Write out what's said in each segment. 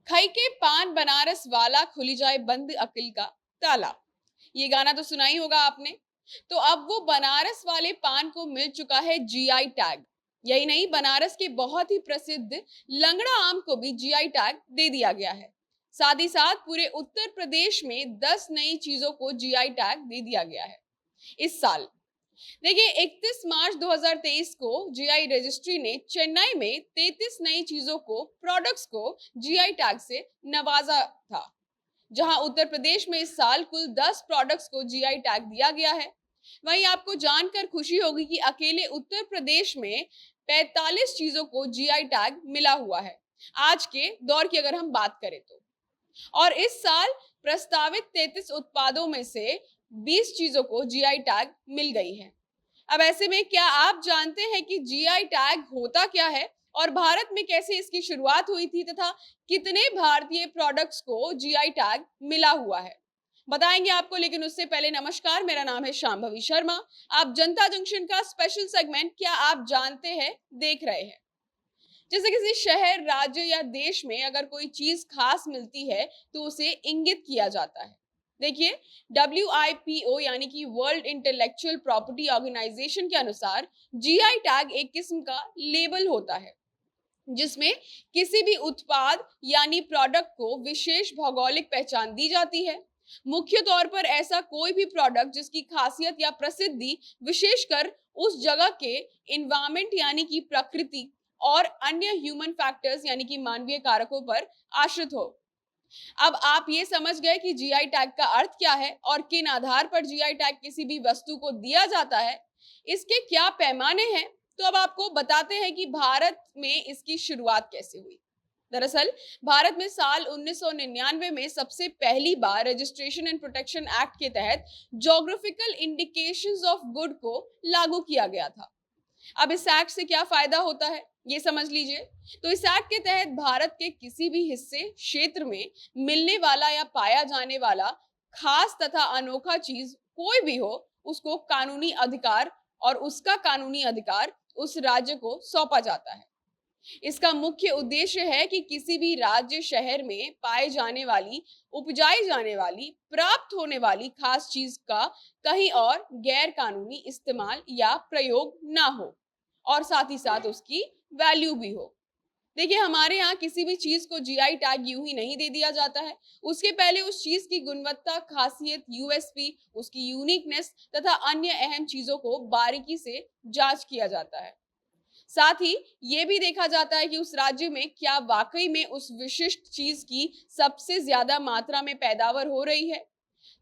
खई के पान बनारस वाला खुली जाए बंद अकिल का ताला। ये गाना तो सुना ही होगा आपने। तो अब वो बनारस वाले पान को मिल चुका है जीआई टैग। यही नहीं, बनारस के बहुत ही प्रसिद्ध लंगड़ा आम को भी जीआई टैग दे दिया गया है। साथ ही साथ पूरे उत्तर प्रदेश में 10 नई चीजों को जीआई टैग दे दिया गया है इस साल। देखिए, 31 मार्च 2023 को जीआई रजिस्ट्री ने चेन्नई में 33 नई चीजों को, प्रोडक्ट्स को जीआई टैग से नवाजा था, जहां उत्तर प्रदेश में इस साल कुल 10 प्रोडक्ट्स को जीआई टैग दिया गया है। वहीं आपको जानकर खुशी होगी कि अकेले उत्तर प्रदेश में 45 चीजों को जीआई टैग मिला हुआ है, आज के दौर की अगर हम बात करें तो। और इस साल प्रस्तावित 33 उत्पादों में से 20 चीजों को जीआई टैग मिल गई है। अब ऐसे में क्या आप जानते हैं कि जीआई टैग होता क्या है और भारत में कैसे इसकी शुरुआत हुई थी तथा कितने भारतीय प्रोडक्ट्स को जीआई टैग मिला हुआ है? बताएंगे आपको, लेकिन उससे पहले नमस्कार, मेरा नाम है शांभवी शर्मा। आप जनता जंक्शन का स्पेशल सेगमेंट क्या आप जानते हैं देख रहे हैं। जैसे किसी शहर, राज्य या देश में अगर कोई चीज खास मिलती है तो उसे इंगित किया जाता है। देखिए, WIPO यानी कि वर्ल्ड इंटेलेक्चुअल प्रॉपर्टी ऑर्गेनाइजेशन के अनुसार जीआई टैग एक किस्म का लेबल होता है जिसमें किसी भी उत्पाद यानी प्रोडक्ट को विशेष भौगोलिक पहचान दी जाती है। मुख्य तौर पर ऐसा कोई भी प्रोडक्ट जिसकी खासियत या प्रसिद्धि विशेषकर उस जगह के इन्वायरमेंट यानी कि प्रकृति और अन्य ह्यूमन फैक्टर्स यानी कि मानवीय कारकों पर आश्रित हो। अब आप ये समझ गए कि जीआई टैग का अर्थ क्या है और किन आधार पर जीआई टैग किसी भी वस्तु को दिया जाता है, इसके क्या पैमाने हैं। तो अब आपको बताते हैं कि भारत में इसकी शुरुआत कैसे हुई। दरअसल भारत में साल 1999 में सबसे पहली बार रजिस्ट्रेशन एंड प्रोटेक्शन एक्ट के तहत ज्योग्राफिकल इंडिकेशंस ऑफ गुड को लागू किया गया था। अब इस एक्ट से क्या फायदा होता है ये समझ लीजिए। तो इस एक्ट के तहत भारत के किसी भी हिस्से, क्षेत्र में मिलने वाला या पाया जाने वाला खास तथा अनोखा चीज कोई भी हो, उसको कानूनी अधिकार और उसका कानूनी अधिकार उस राज्य को सौंपा जाता है। इसका मुख्य उद्देश्य है कि किसी भी राज्य, शहर में पाए जाने वाली, उपजाई जाने वाली, प्राप्त होने वाली खास चीज का कहीं और गैर कानूनी इस्तेमाल या प्रयोग ना हो और साथ ही साथ उसकी वैल्यू भी हो। देखिए, हमारे यहाँ किसी भी चीज को जीआई टैग यूं ही नहीं दे दिया जाता है। उसके पहले उस चीज की गुणवत्ता, खासियत, यूएसपी, उसकी यूनिकनेस तथा अन्य अहम चीजों को बारीकी से जांच किया जाता है। साथ ही ये भी देखा जाता है कि उस राज्य में क्या वाकई में उस विशिष्ट चीज की सबसे ज्यादा मात्रा में पैदावार हो रही है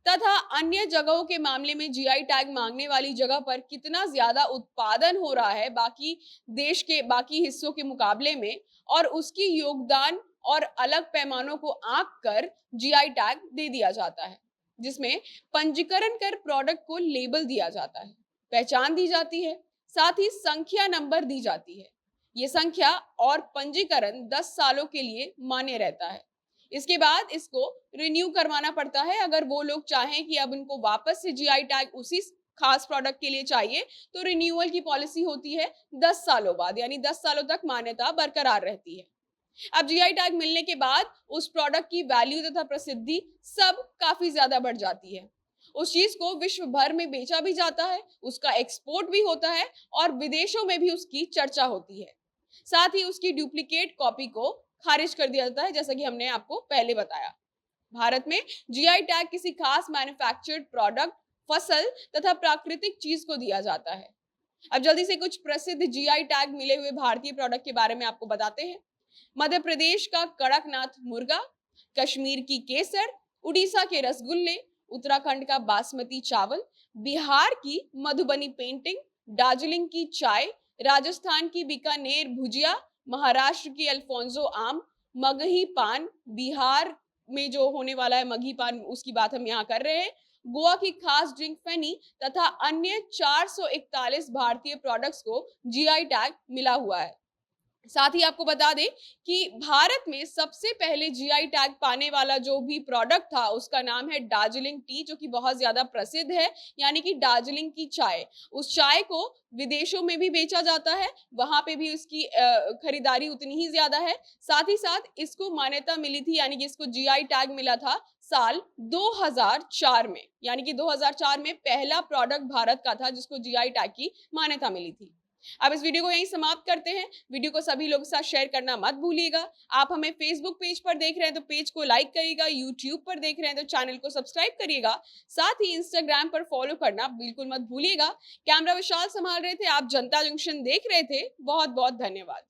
तथा अन्य जगहों के मामले में जीआई टैग मांगने वाली जगह पर कितना ज्यादा उत्पादन हो रहा है बाकी देश के बाकी हिस्सों के मुकाबले में, और उसकी योगदान और अलग पैमानों को आंक कर जीआई टैग दे दिया जाता है, जिसमें पंजीकरण कर प्रोडक्ट को लेबल दिया जाता है, पहचान दी जाती है, साथ ही संख्या नंबर दी जाती है। ये संख्या और पंजीकरण 10 सालों के लिए मान्य रहता है। इसके बाद इसको रिन्यू करवाना पड़ता है। अगर वो लोग चाहें कि अब इनको वापस से जीआई टैग उसी खास प्रोडक्ट के लिए चाहिए तो रिन्यूअल की पॉलिसी होती है 10 सालों बाद, यानी 10 सालों तक मान्यता बरकरार रहती है। अब जीआई टैग मिलने के बाद उस प्रोडक्ट की वैल्यू तथा प्रसिद्धि सब काफी ज्यादा बढ़ जाती है। उस चीज को विश्व भर में बेचा भी जाता है, उसका एक्सपोर्ट भी होता है और विदेशों में भी उसकी चर्चा होती है। साथ ही उसकी डुप्लीकेट कॉपी को खारिज कर दिया जाता है, जैसा कि हमने आपको पहले बताया। भारत में जीआई टैग किसी खास मैन्युफैक्चर्ड प्रोडक्ट, फसल तथा प्राकृतिक चीज को दिया जाता है। अब जल्दी से कुछ प्रसिद्ध जीआई टैग मिले हुए भारतीय प्रोडक्ट के बारे में आपको बताते हैं। मध्य प्रदेश का कड़कनाथ मुर्गा, कश्मीर की केसर, उड़ीसा के रसगुल्ले, उत्तराखंड का बासमती चावल, बिहार की मधुबनी पेंटिंग, दार्जिलिंग की चाय, राजस्थान की बीकानेर भुजिया, महाराष्ट्र की अल्फोंसो आम, मगही पान, बिहार में जो होने वाला है मगही पान, उसकी बात हम यहाँ कर रहे हैं, गोवा की खास ड्रिंक फेनी तथा अन्य 441 भारतीय प्रोडक्ट्स को जीआई टैग मिला हुआ है। साथ ही आपको बता दें कि भारत में सबसे पहले जीआई टैग पाने वाला जो भी प्रोडक्ट था उसका नाम है दार्जिलिंग टी, जो कि बहुत ज्यादा प्रसिद्ध है, यानी कि दार्जिलिंग की चाय। उस चाय को विदेशों में भी बेचा जाता है, वहां पे भी उसकी खरीदारी उतनी ही ज्यादा है। साथ ही साथ इसको मान्यता मिली थी, यानी कि इसको जीआई टैग मिला था साल 2004 में, यानी कि 2004 में पहला प्रोडक्ट भारत का था जिसको जीआई टैग की मान्यता मिली थी। अब इस वीडियो को यहीं समाप्त करते हैं। वीडियो को सभी लोगों के साथ शेयर करना मत भूलिएगा। आप हमें फेसबुक पेज पर देख रहे हैं तो पेज को लाइक करिएगा, यूट्यूब पर देख रहे हैं तो चैनल को सब्सक्राइब करिएगा, साथ ही इंस्टाग्राम पर फॉलो करना बिल्कुल मत भूलिएगा। कैमरा विशाल संभाल रहे थे, आप जनता जंक्शन देख रहे थे। बहुत बहुत धन्यवाद।